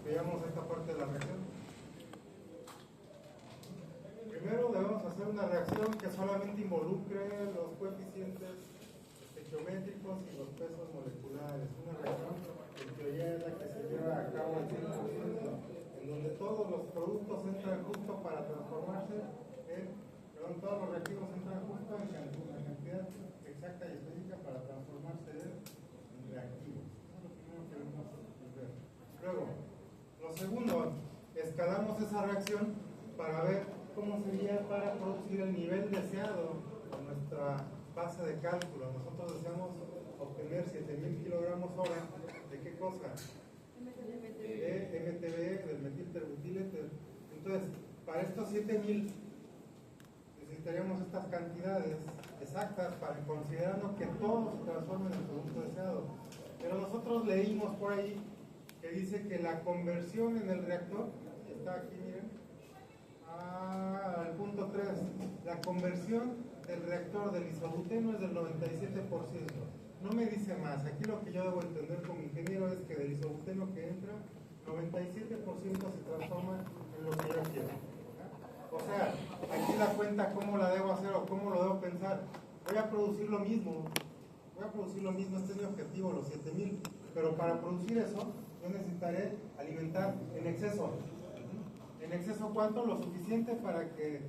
veamos esta parte de la reacción. Primero debemos hacer una reacción que solamente involucre los coeficientes estequiométricos y los pesos moleculares. Una reacción que en teoría es la que se lleva a cabo al 100%, en donde todos los productos entran justo para transformarse todos los reactivos entran justo en una cantidad exacta y específica para transformarse en reactivos. Eso es lo primero que debemos ver. Luego, lo segundo, escalamos esa reacción para ver cómo sería para producir el nivel deseado de nuestra base de cálculo. Nosotros deseamos obtener 7000 kilogramos hora. ¿De qué cosa? De MTBE, del metilterbutil. Entonces, para estos 7000 necesitaríamos estas cantidades exactas para considerando que todo se transforme en el producto deseado. Pero nosotros leímos por ahí que dice que la conversión en el reactor, está aquí, miren, al punto 3, la conversión del reactor del isobuteno es del 97%. No me dice más. Aquí lo que yo debo entender como ingeniero es que del isobuteno que entra, 97% se transforma en lo que yo quiero. O sea, aquí la cuenta cómo la debo hacer o cómo lo debo pensar. Voy a producir lo mismo, este es mi objetivo, los 7000, pero para producir eso yo necesitaré alimentar en exceso. ¿En exceso cuánto? Lo suficiente para que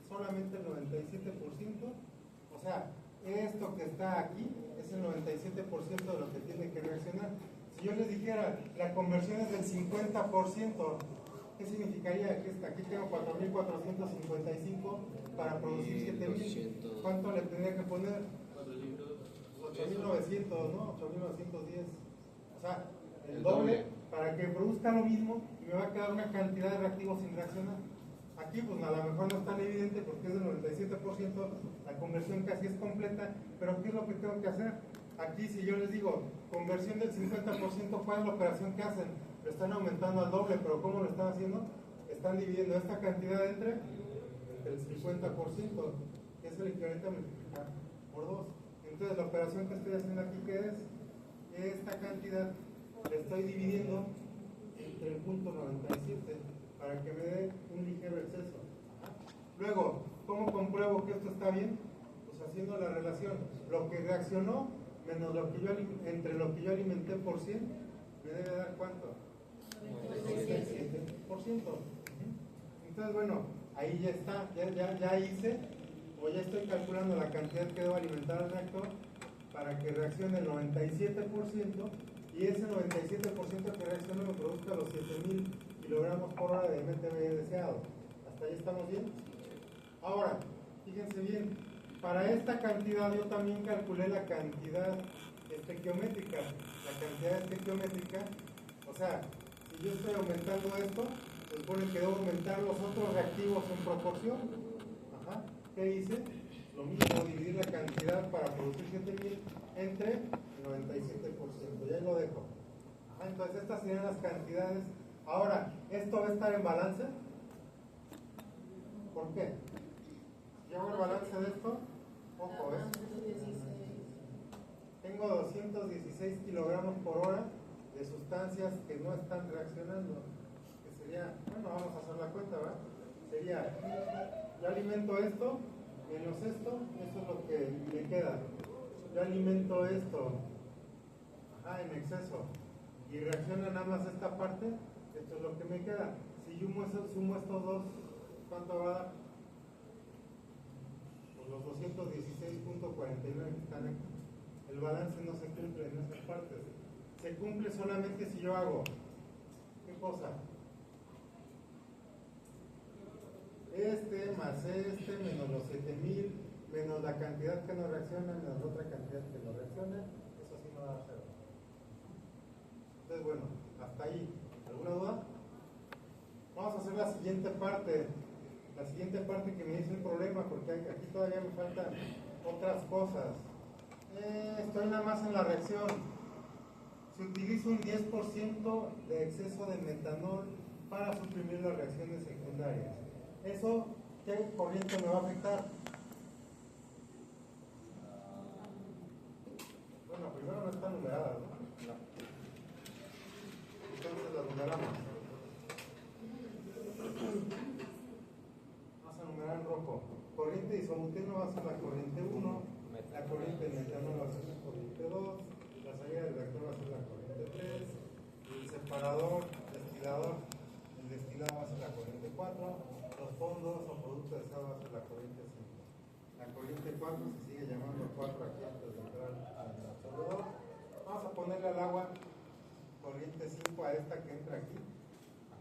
solamente el 97%, o sea, esto que está aquí es el 97% de lo que tiene que reaccionar. Si yo les dijera, la conversión es del 50%, ¿qué significaría? Que aquí tengo 4455 para producir 7000. ¿Cuánto le tendría que poner? 8900, ¿no? 8910. O sea, el doble para que produzca lo mismo y me va a quedar una cantidad de reactivos sin reaccionar. Aquí pues a lo mejor no es tan evidente porque es del 97%, la conversión casi es completa, pero ¿qué es lo que tengo que hacer? Aquí si yo les digo conversión del 50%, ¿cuál es la operación que hacen? Lo están aumentando al doble, pero ¿cómo lo están haciendo? Están dividiendo esta cantidad entre el 50%, que es el equivalente a multiplicar por 2. Entonces la operación que estoy haciendo aquí, ¿qué es? Esta cantidad la estoy dividiendo entre el punto 97 para que me dé un ligero exceso. Luego, ¿cómo compruebo que esto está bien? Pues haciendo la relación. Lo que reaccionó menos lo que entre lo que yo alimenté por 100, me debe dar ¿cuánto? 97%. Entonces, bueno, ahí ya está, ya hice, o ya estoy calculando la cantidad que debo alimentar al reactor para que reaccione el 97%, y ese 97% que reaccione me produzca los 7000 kilogramos por hora de MTBE deseado. ¿Hasta ahí estamos bien? Ahora, fíjense bien, para esta cantidad yo también calculé la cantidad estequiométrica. La cantidad estequiométrica, o sea, si yo estoy aumentando esto, se supone que debo aumentar los otros reactivos en proporción. ¿Qué hice? Lo mismo, dividir la cantidad para producir 7000 entre el 97%. Ya lo dejo. Entonces estas serían las cantidades. Ahora, ¿esto va a estar en balance? ¿Por qué? Si yo hago el balance de esto, ojo, tengo 216 kilogramos por hora de sustancias que no están reaccionando. Que sería, bueno, vamos a hacer la cuenta, ¿verdad? Sería, yo alimento esto, menos esto, eso es lo que me queda. Yo alimento esto, en exceso, y reacciona nada más esta parte, esto es lo que me queda. Si yo sumo estos dos, ¿cuánto va a dar? Pues los 216.49 que están aquí. El balance no se cumple en esas partes. Se cumple solamente si yo hago, ¿qué cosa? Este más este menos los 7000 menos la cantidad que no reacciona menos la otra cantidad que no reacciona, eso sí no da cero. Entonces bueno, hasta ahí. ¿Alguna duda? Vamos a hacer la siguiente parte. La siguiente parte que me dice un problema, porque aquí todavía me faltan otras cosas. Estoy nada más en la reacción. Se utiliza un 10% de exceso de metanol para suprimir las reacciones secundarias. ¿Eso qué corriente me va a afectar? Bueno, primero no está numerada, ¿no? Entonces la numeramos. va a ser la corriente 1, la corriente de metanol va a ser la corriente 2, la salida del reactor va a ser la corriente 3, el separador, destilador, el destilado va a ser la corriente 4, los fondos o productos de estado va a ser la corriente 5. La corriente 4 se sigue llamando 4 aquí antes de entrar al absorbedor. Vamos a ponerle al agua corriente 5 a esta que entra aquí.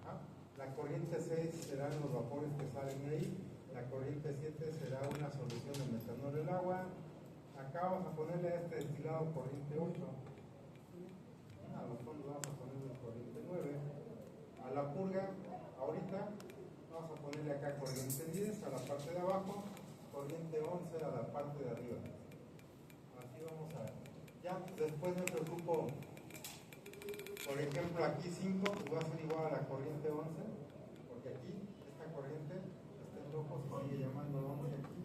Ajá. La corriente 6 serán los vapores que salen de ahí. La corriente 7 será una solución de metanol del agua. Acá vamos a ponerle a este destilado corriente 8. A los fondos vamos a ponerle corriente 9. A la purga, ahorita, vamos a ponerle acá corriente 10 a la parte de abajo, corriente 11 a la parte de arriba. Así vamos a ver. Ya, después me preocupo, por ejemplo, aquí 5 pues va a ser igual a la corriente 11, porque aquí, esta corriente, este en rojo se sigue llamando 11 aquí.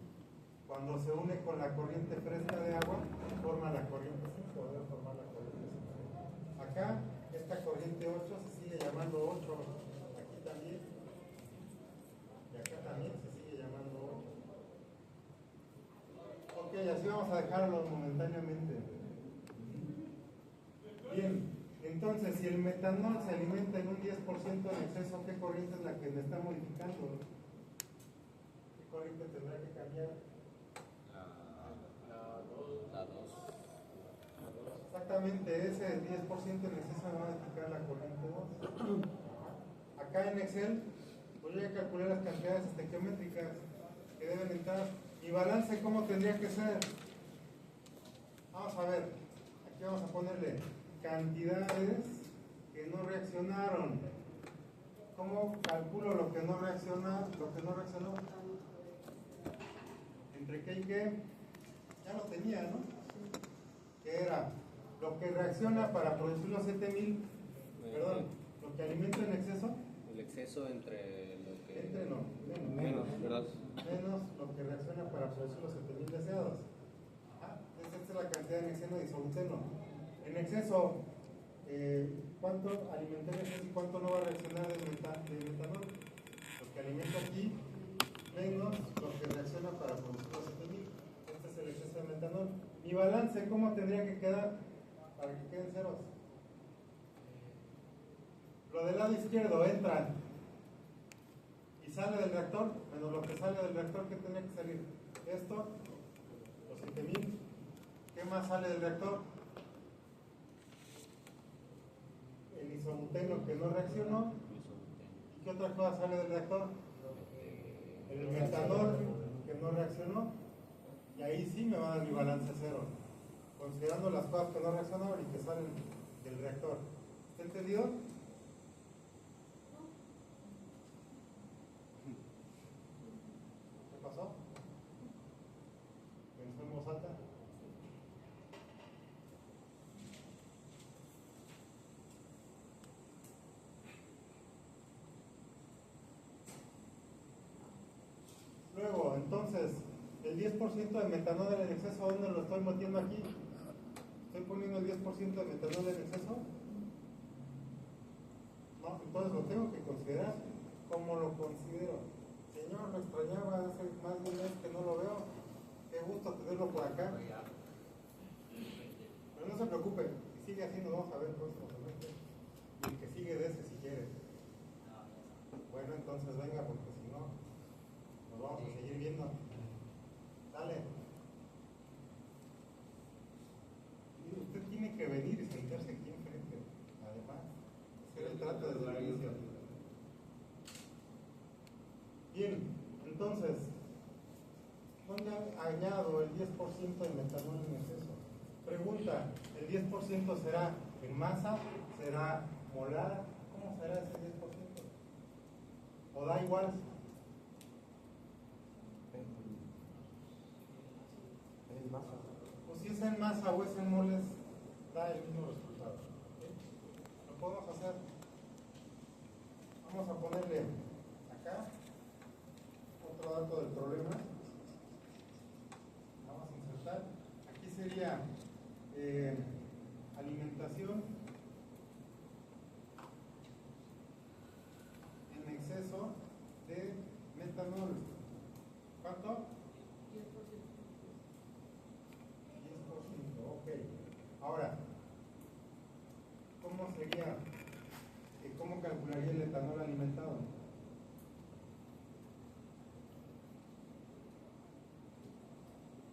Cuando se une con la corriente fresca de agua, forma la corriente 5, debe formar la corriente 5. Acá, esta corriente 8 se sigue llamando 8, aquí también, y acá también se sigue llamando 8. Ok, así vamos a dejarlo momentáneamente. Bien, entonces si el metanol se alimenta en un 10% en exceso, ¿qué corriente es la que me está modificando? ¿Qué corriente tendrá que cambiar? La 2. Exactamente, ese 10% en exceso me va a modificar la corriente 2. Acá en Excel, voy a calcular las cantidades estequiométricas que deben entrar. ¿Mi balance cómo tendría que ser? Vamos a ver, aquí vamos a ponerle cantidades que no reaccionaron. ¿Cómo calculo lo que no reacciona, lo que no reaccionó? ¿Entre qué y qué? Ya lo tenía, ¿no? ¿Qué era? Lo que reacciona para producir los 7000, perdón, lo que alimenta en exceso. El exceso entre lo que... Entre no, menos, ¿verdad? menos lo que reacciona para producir los 7000 deseados. Esta es la cantidad en exceso de isobuteno. En exceso, ¿cuánto alimenta en exceso y cuánto no va a reaccionar de metanol? Lo que alimenta aquí, menos lo que reacciona para producir los 7000. Este es el exceso de metanol. Mi balance, ¿cómo tendría que quedar para que queden ceros? Lo del lado izquierdo entra y sale del reactor, menos lo que sale del reactor, ¿qué tendría que salir? Esto, los 7000. ¿Qué más sale del reactor? El isobuteno que no reaccionó. ¿Y qué otra cosa sale del reactor? El metanol que no reaccionó. Y ahí sí me va a dar mi balance cero, considerando las cosas que no reaccionaron y que salen del reactor. ¿Está entendido? ¿Qué pasó? ¿Pensó en voz alta? Luego, entonces, el 10% de metanol en exceso, ¿dónde lo estoy metiendo aquí? ¿Estoy poniendo el 10% de metanol en exceso? No, entonces lo tengo que considerar. ¿Cómo lo considero? Señor, lo extrañaba hace más de un mes que no lo veo. Qué gusto tenerlo por acá. Pero no se preocupe, si sigue así nos vamos a ver próximamente. Y el que sigue de ese si quiere. Bueno, entonces venga, porque si no, nos vamos a seguir viendo. Dale. Y usted tiene que venir y sentarse aquí enfrente. Además, hacer el trato desde el inicio. Bien, entonces, ¿dónde añado el 10% de metanol en exceso? Pregunta, ¿el 10% será en masa? ¿Será molar? ¿Cómo será ese 10%? ¿O da igual? Pues si es en masa o es en moles, da el mismo resultado. ¿Sí? Lo podemos hacer. Vamos a ponerle acá otro dato del problema. Vamos a insertar. Aquí sería alimentación en exceso de metanol. ¿Cuánto? 10%. ¿cómo calcularía el etanol alimentado?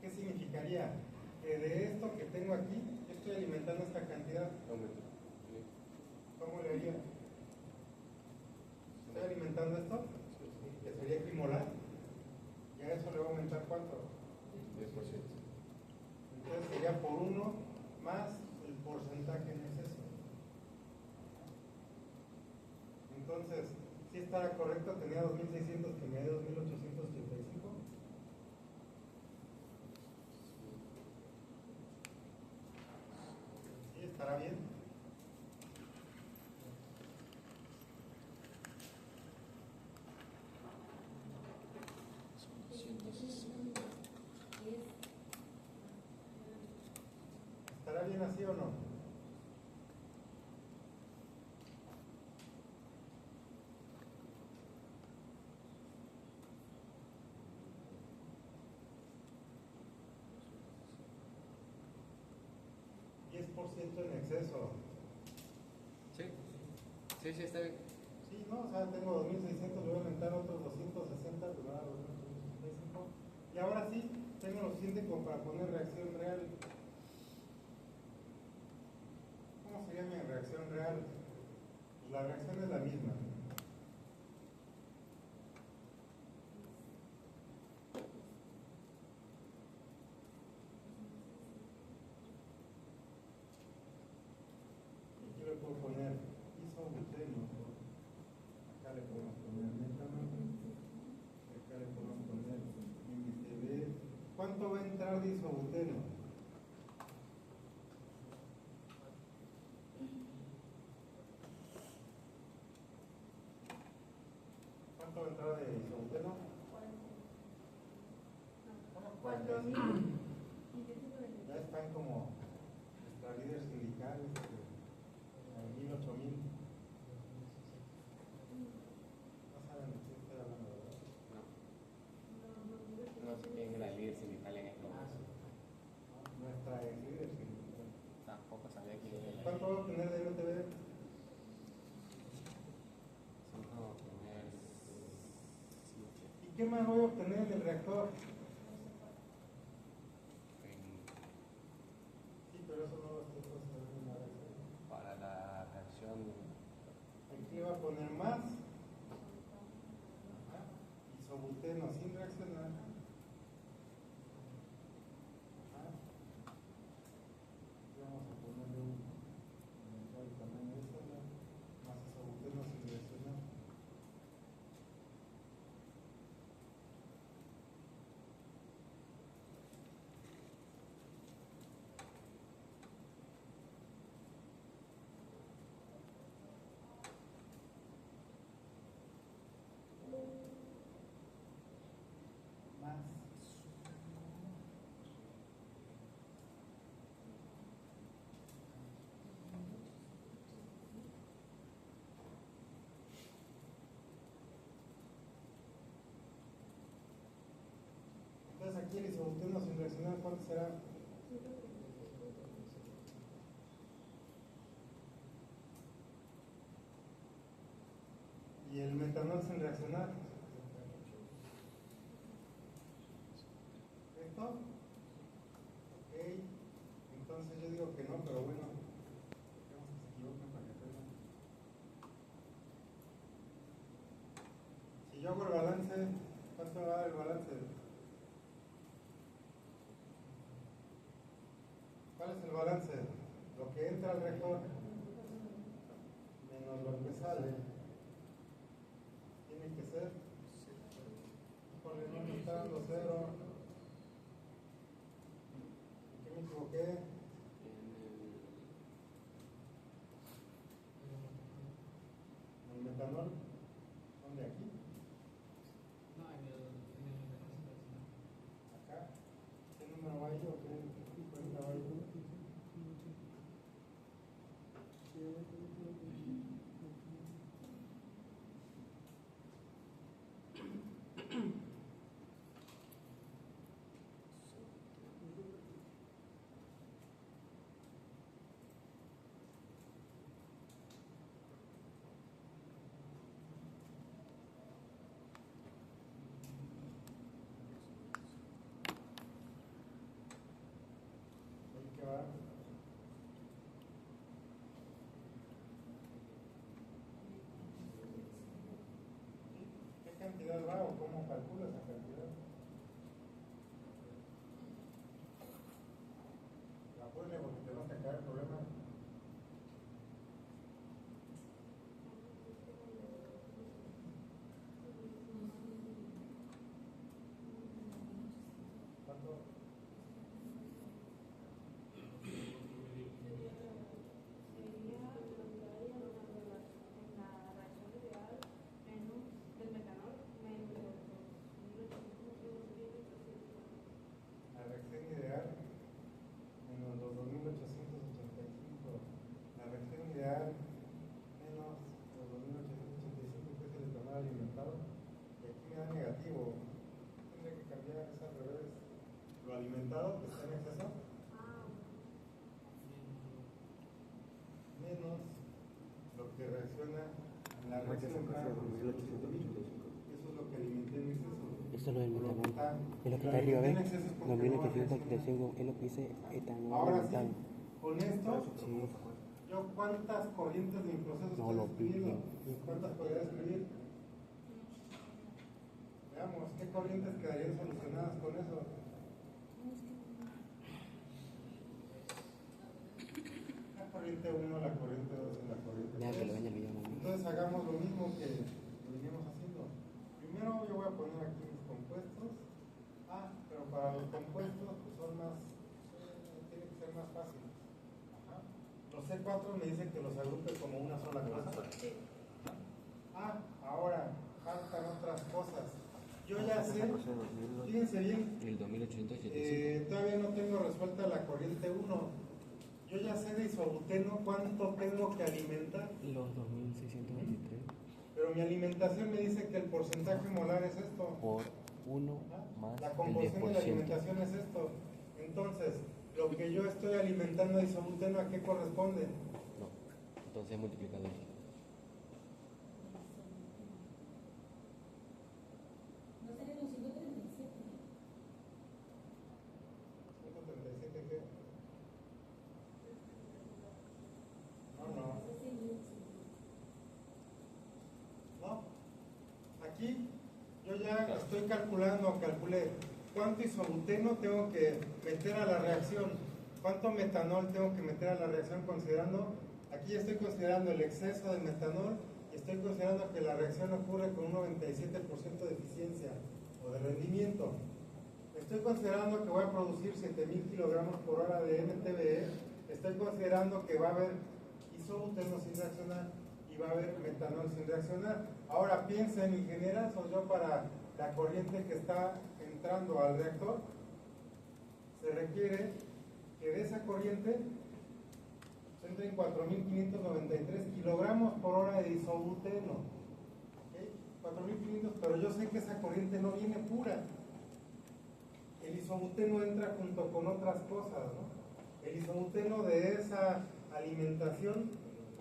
¿Qué significaría? Que de esto que tengo aquí, yo estoy alimentando esta cantidad. ¿Cómo le haría? Estoy alimentando esto, que sería equimolar, y a eso le va a aumentar ¿cuánto? 10%. Entonces sería por 1 más el porcentaje en exceso. Entonces, si estará correcto, tenía 2600 que me dio 2885. ¿Sí estará bien? ¿Estará bien así o no? ¿10% en exceso? Sí, sí, sí, está bien. Sí, ¿no? O sea, tengo 2600, le voy a aumentar otros 260, pues me va a dar 285. Y ahora sí, tengo lo suficiente como para poner reacción real. ¿Cómo sería mi reacción real? Pues la reacción es la misma. Aquí le puedo poner isobuteno. Acá le podemos poner metanol. Acá le podemos poner índice B. ¿Cuánto va a entrar de isobuteno? ¿Cuánto va a entrar de isobuteno? 4000. Ya están como nuestra líder sindical, 1000, 8000. No saben de qué estoy hablando, ¿verdad? No sé quién es la líder sindical en esto. Nuestra ex líder sindical. Tampoco sabía quién era la ¿Cuánto va a obtener de MTB? ¿Y qué más voy a obtener en el reactor? Sí, pero eso no lo estoy considerando en la reacción. Para la reacción. Aquí va a poner más isobuteno sin reaccionar. Vamos a ponerle un tamaño de esta, más isobuteno sin reaccionar. Más. Entonces aquí el isobuteno sin reaccionar, ¿cuánto será? Y el metanol sin reaccionar. ¿Esto? Ok. Entonces yo digo que no, pero bueno. Vamos que se equivocan para que aprendan. Si yo hago el balance, ¿cuánto me va a dar el balance? ¿Cuál es el balance? Lo que entra al reactor menos lo que sale. Tiene que ser. Híjole, no me está dando 0. ¿En qué me equivoqué? ¿En el metanol? ¿Dónde? ¿Aquí? ¿Acá? ¿Qué número va ahí o qué cuenta va ahí? cantidad va o cómo calcula esa cantidad? Apúrale porque tenemos que acabar el problema. ¿Cuánto? La reacción ideal menos los 2885. La reacción ideal menos los 2885 que es el etanol alimentado. Y aquí me da negativo. Tendría que cambiar esa al revés. Lo alimentado que está en exceso menos lo que reacciona en la reacción temprana por 1885. Eso es lo que alimenté en exceso. Esto es lo del Por lo que metanol. está- Es lo que la está arriba, alimenté en ¿ves? exceso es porque no va a 2835 es lo que dice etanol Ahora sí, alimentado. con esto, Sí. yo cuántas corrientes de mi proceso No, estoy lo escribiendo, pide. cuántas podría escribir. Veamos, ¿qué corrientes quedarían solucionadas con eso? La corriente 1, la corriente 2 y la corriente Ya que 3. lo ven el video, mami. Entonces hagamos lo mismo que venimos haciendo. Primero yo voy a poner aquí mis compuestos. Pero para los compuestos pues son más, tiene que ser más fácil. Ajá. Los C4 me dicen que los agrupe como una sola cosa. Ahora faltan otras cosas. Yo ya sé, fíjense bien, El 2885. todavía no tengo resuelta la corriente 1. Yo ya sé de isobuteno cuánto tengo que alimentar. Los 2623 Pero mi alimentación me dice que el porcentaje molar es esto. por 1 más La el composición de la 10%. alimentación es esto. Entonces, lo que yo estoy alimentando de isobuteno, ¿a qué corresponde? No, entonces multiplicador. ¿No serían los 137? 137, ¿qué? No. No. Aquí yo ya estoy calculé cuánto isobuteno tengo que meter a la reacción, cuánto metanol tengo que meter a la reacción considerando, aquí estoy considerando el exceso de metanol y estoy considerando que la reacción ocurre con un 97% de eficiencia o de rendimiento. Estoy considerando que voy a producir 7000 kilogramos por hora de MTBE, estoy considerando que va a haber isobuteno sin reaccionar y va a haber metanol sin reaccionar. Ahora piensen, ingenieras, o yo para la corriente que está entrando al reactor, se requiere que de esa corriente entren 4.593 kilogramos por hora de isobuteno. ¿Okay? 4.500, pero yo sé que esa corriente no viene pura. El isobuteno entra junto con otras cosas, ¿no? El isobuteno de esa alimentación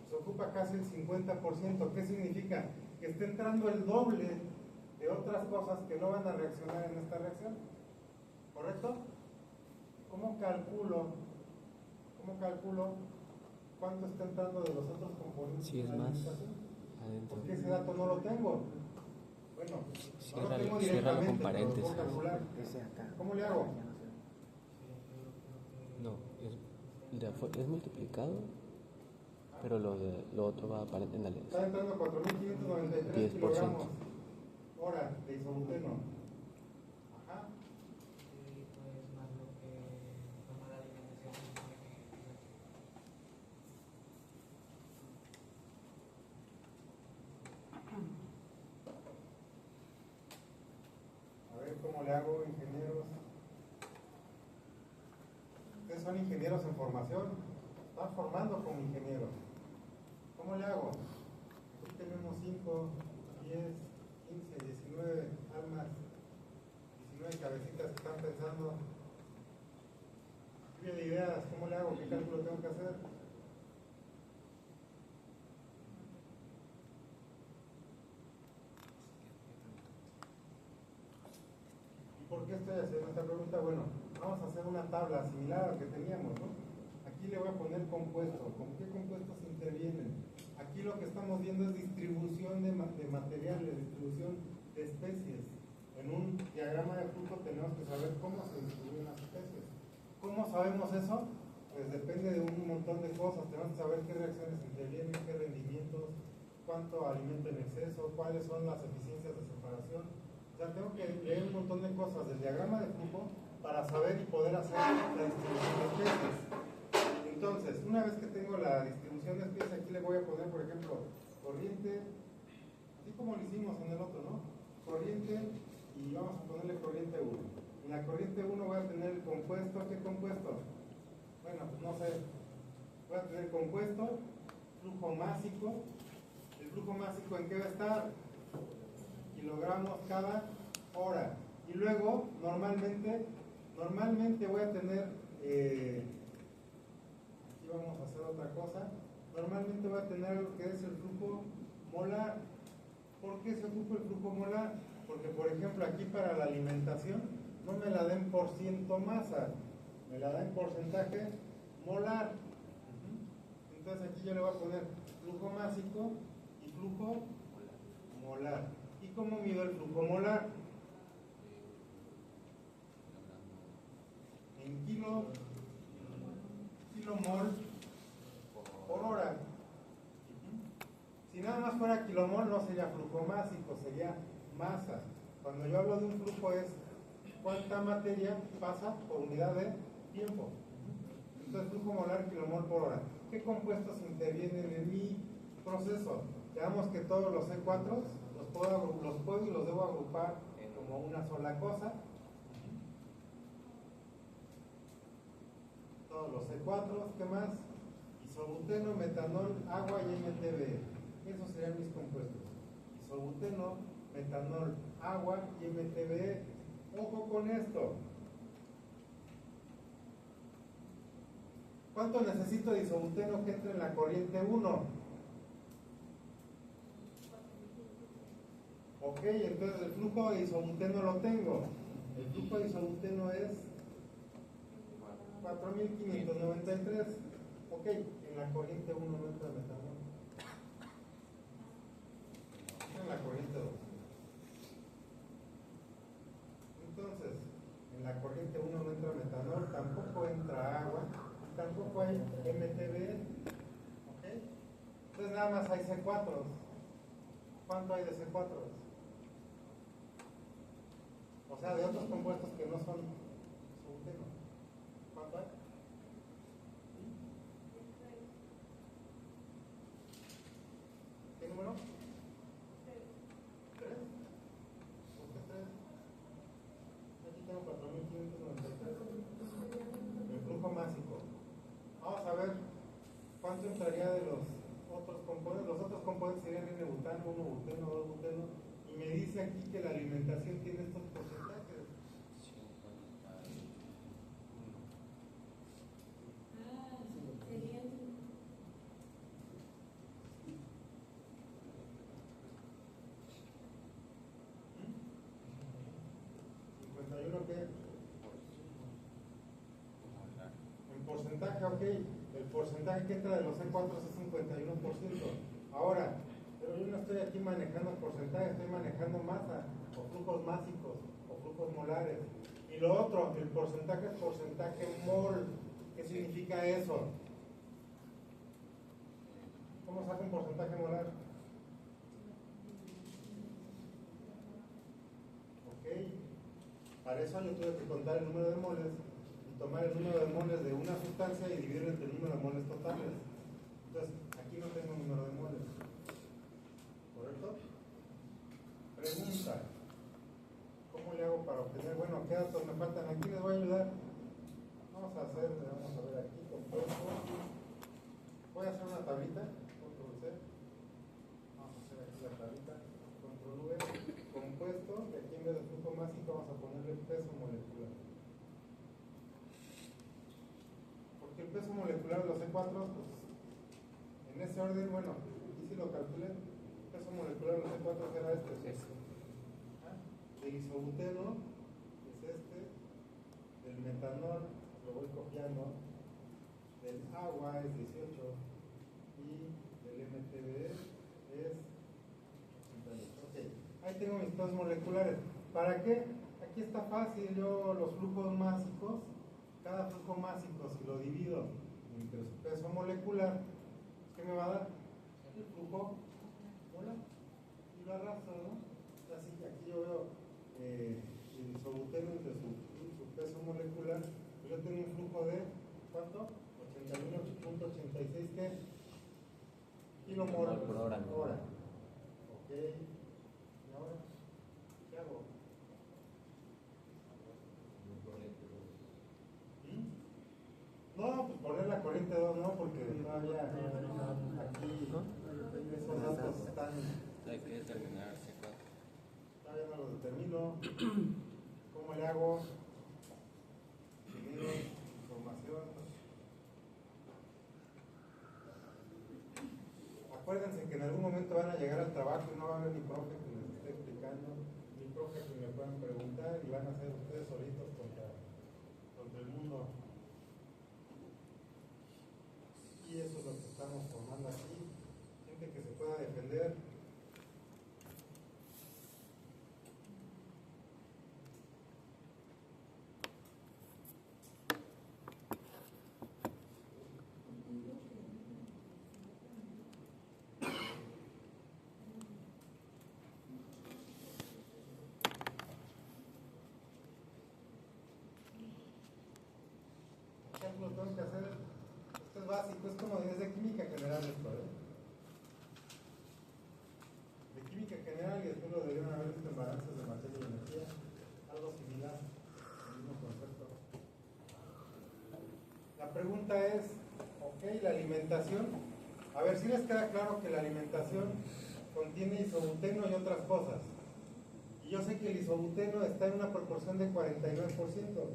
se ocupa casi el 50%. ¿Qué significa? Que está entrando el doble de otras cosas que no van a reaccionar en esta reacción. ¿Correcto? ¿Cómo calculo cuánto está entrando de los otros componentes Si es de la más alimentación? adentro. Porque ese dato no lo tengo. Bueno, no lo tengo Ciérralo con directamente, pero lo paréntesis. puedo calcular. ¿Cómo le hago? No, es multiplicado, pero lo otro va aparente en la letra. Está entrando 4.593 10%. kilogramos hora de isobuteno. Ajá. A ver cómo le hago, ingenieros. Ustedes son ingenieros en formación, están formando como ingenieros. ¿Cómo le hago? Aquí tenemos 5, 10, 15, 19 almas, 19 cabecitas que están pensando. Lluvia de ideas, ¿cómo le hago? ¿Qué cálculo tengo que hacer? ¿Y por qué estoy haciendo esta pregunta? Bueno, vamos a hacer una tabla similar a la que teníamos, ¿no? Aquí le voy a poner compuesto. ¿Con qué compuestos intervienen? Aquí lo que estamos viendo es distribución de materiales, distribución de especies. En un diagrama de flujo tenemos que saber cómo se distribuyen las especies. ¿Cómo sabemos eso? Pues depende de un montón de cosas. Tenemos que saber qué reacciones intervienen, qué rendimientos, cuánto alimento en exceso, cuáles son las eficiencias de separación. O sea, tengo que leer un montón de cosas del diagrama de flujo para saber y poder hacer la distribución de especies. Entonces, una vez que tengo la distribución de especies, aquí le voy a poner, por ejemplo, corriente, así como lo hicimos en el otro, ¿no? Corriente, y vamos a ponerle corriente 1. En la corriente 1 voy a tener el compuesto. ¿Qué compuesto? Bueno, pues no sé. Voy a tener compuesto, flujo másico. ¿El flujo másico en qué va a estar? Kilogramos cada hora. Y luego, normalmente voy a tener, aquí vamos a hacer otra cosa, normalmente voy a tener lo que es el flujo molar. ¿Por qué se ocupa el flujo molar? Porque, por ejemplo, aquí para la alimentación no me la den por ciento masa, me la den porcentaje molar. Entonces aquí yo le voy a poner flujo másico y flujo molar. ¿Y cómo mido el flujo molar? En kilomol por hora. Si nada más fuera kilomol no sería flujo másico, sería masa. Cuando yo hablo de un flujo es cuánta materia pasa por unidad de tiempo. Entonces flujo molar kilomol por hora. ¿Qué compuestos intervienen en mi proceso? Veamos que todos los C4 los puedo y los debo agrupar como una sola cosa. Todos los C4, ¿qué más? Isobuteno, metanol, agua y MTBE. Esos serían mis compuestos. Isobuteno, metanol, agua y MTBE. Ojo con esto. ¿Cuánto necesito de isobuteno que entre en la corriente 1? Ok, entonces el flujo de isobuteno lo tengo. El flujo de isobuteno es 4.593. Ok, en la corriente 1 no entra metanol. En la corriente 2. Entonces, en la corriente 1 no entra metanol, tampoco entra agua, tampoco hay MTBE. ¿Ok? Entonces nada más hay C4. ¿Cuánto hay de C4? O sea, de otros compuestos que no son isobuteno. ¿Cuánto hay? ¿Qué número? 3. ¿Por qué 3? Aquí tengo 4.593. El flujo másico. Vamos a ver cuánto entraría de los otros componentes. Los otros componentes serían N-butano, 1-buteno, 2-buteno. Y me dice aquí que la alimentación tiene estos porcentajes. Serían 51, ¿qué? En porcentaje, ok. El porcentaje que entra de los C4 es 51%. Ahora, pero yo no estoy aquí manejando porcentaje, estoy manejando masa, o flujos másicos, o flujos molares. Y lo otro, el porcentaje es porcentaje mol. ¿Qué significa eso? ¿Cómo saca un porcentaje molar? Ok. Para eso yo tuve que contar el número de moles y tomar el número de moles de una sustancia y dividirlo entre el número de moles totales. Entonces, aquí no tengo número de moles. ¿Correcto? Pregunta. ¿Cómo le hago para obtener? Bueno, ¿qué datos me faltan? Aquí les voy a ayudar. Vamos a ver aquí, compuesto. Voy a hacer una tablita, control C. Vamos a hacer aquí la tablita, control V, compuesto, y aquí en vez de flujo másico vamos a ponerle peso molecular. Porque el peso molecular de los C4, pues, en ese orden, bueno, aquí si lo calculé, el peso molecular de los C4 será este. Del isobuteno es este, del metanol lo voy copiando, del agua es 18 y del MTBE es 88. Ok, ahí ahí tengo mis pesos moleculares. ¿Para qué? Aquí está fácil, yo los flujos másicos, cada flujo másico, si lo divido entre su peso molecular, ¿qué me va a dar? El flujo molar. Y lo arrastro, ¿no? Así que aquí yo veo el isobuteno entre su peso molecular, pues yo tengo un flujo de, ¿cuánto? 81.86, ¿qué? Kilomol por hora. Ok. ¿Y ahora? ¿Qué hago? No, pues poner la corriente 2 no, porque todavía aquí esos datos están, Hay que determinar C4. todavía no los determino. ¿Cómo le hago? Genero información. Acuérdense que en algún momento van a llegar al trabajo y no va a haber ni profe que les esté explicando, ni profe que me puedan preguntar, y van a ser ustedes solitos contra el mundo. Y eso es lo que estamos formando aquí. Gente que se pueda defender. Lo tengo que hacer. Esto es básico, es como es de química general esto, ¿eh? De química general, y después lo debieron haber visto en balances de materia y energía, algo similar, el mismo concepto. La pregunta es, ok, la alimentación, a ver si les queda claro que la alimentación contiene isobuteno y otras cosas. Y yo sé que el isobuteno está en una proporción de 49%.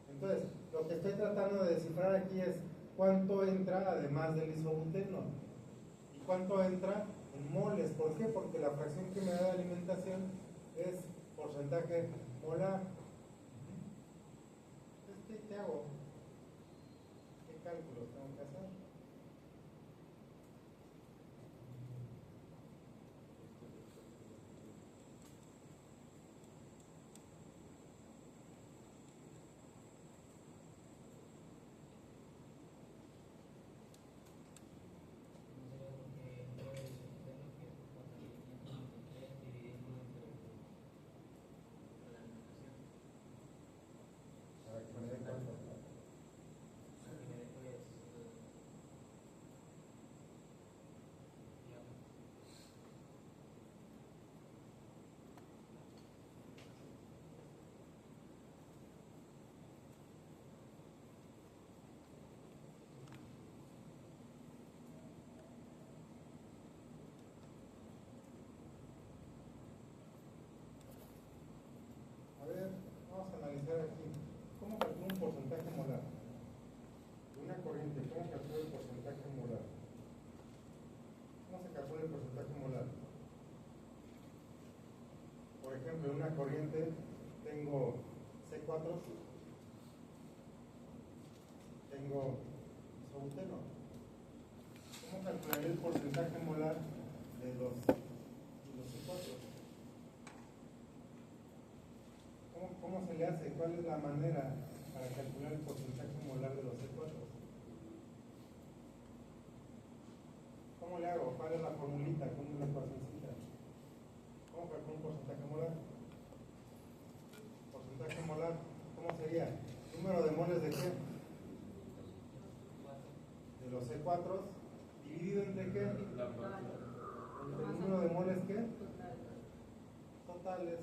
Entonces, lo que estoy tratando de descifrar aquí es cuánto entra además del isobuteno y cuánto entra en moles. ¿Por qué? Porque la fracción que me da de alimentación es porcentaje molar. Entonces, ¿qué hago? ¿Qué cálculos tengo que hacer? Para que me den cuenta. A ver, vamos a analizar aquí. ¿Cómo calculo un porcentaje molar? De una corriente, ¿cómo calculo el porcentaje molar? ¿Cómo se calcula el porcentaje molar? Por ejemplo, en una corriente tengo C4, tengo isobuteno. ¿Cómo calcularía el porcentaje molar de los C4? ¿Cómo se le hace? ¿Cuál es la manera para calcular el porcentaje molar de los C4? ¿Cómo le hago? ¿Cuál es la formulita? ¿Cómo es la ecuacióncita? ¿Cómo calculo un porcentaje molar? Porcentaje molar, ¿cómo sería? ¿Número de moles de qué? De los C4 dividido entre qué? Entre el número de moles ¿qué? Totales.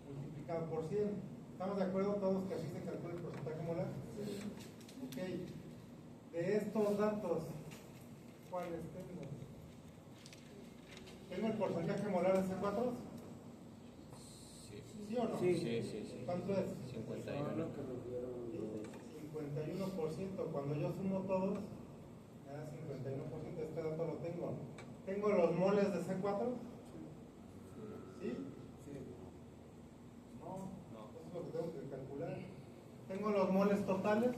Multiplicado por 100. ¿Estamos de acuerdo todos que así se calcula el porcentaje molar? Sí. Ok. De estos datos, ¿cuáles tengo? ¿Tengo el porcentaje molar de C4? ¿Sí o no? Sí. ¿Cuánto es? 51. 51%. Cuando yo sumo todos, me da 51%. Este dato lo tengo. ¿Tengo los moles de C4? ¿Sí? No, eso es lo que tengo que calcular. ¿Tengo los moles totales?